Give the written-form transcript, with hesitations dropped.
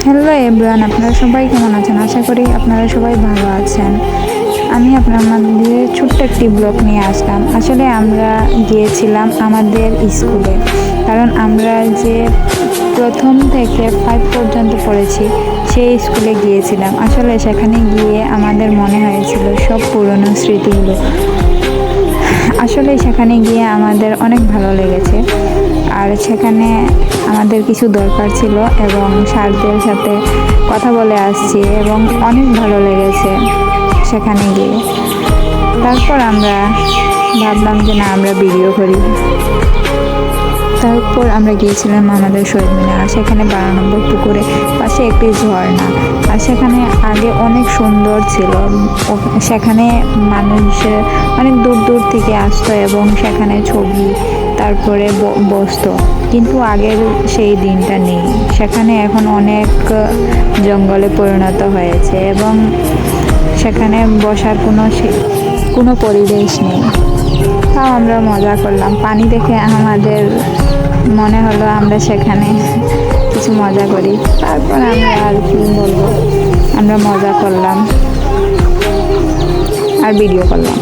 Hello everyone, আপনারা সবাই কেমন আছেন? আশা করি আপনারা সবাই ভালো আছেন। আমি আপনার মধ্যে ছোট্ট একটি ব্লগ নিয়ে আসলাম। আসলে আমরা গিয়েছিলাম আমাদের স্কুলে, কারণ আমরা যে প্রথম থেকে 5 পর্যন্ত পড়েছি সেই স্কুলে গিয়েছিলাম। আসলে সেখানে গিয়ে আমাদের মনে হয়েছিল সব পুরনো স্মৃতিগুলো। আসলে সেখানে গিয়ে আমাদের অনেক ভালো লেগেছে। আর সেখানে আমাদের কিছু দরকার ছিল এবং স্যারদের সাথে কথা বলে আসছি এবং অনেক ভালো লেগেছে সেখানে গিয়ে। তারপর আমরা ভাবলাম যে না, আমরা ভিডিও করি। তারপর আমরা গিয়েছিলাম আমাদের শহীদ মিনার। সেখানে 12 নম্বর পুকুরে পাশে একটি ঝর্ণা, আর সেখানে আগে অনেক সুন্দর ছিল। সেখানে মানুষ অনেক দূর দূর থেকে আসতো এবং সেখানে ছবি তারপরে বসতো, কিন্তু আগের সেই দিনটা নেই। সেখানে এখন অনেক জঙ্গলে পরিণত হয়েছে এবং সেখানে বসার কোনো পরিবেশ নেই। তাও আমরা মজা করলাম। পানি দেখে আমাদের মনে হলো আমরা সেখানে কিছু মজা করি। তারপর আমরা আর কি বলবো, আমরা মজা করলাম আর ভিডিও করলাম।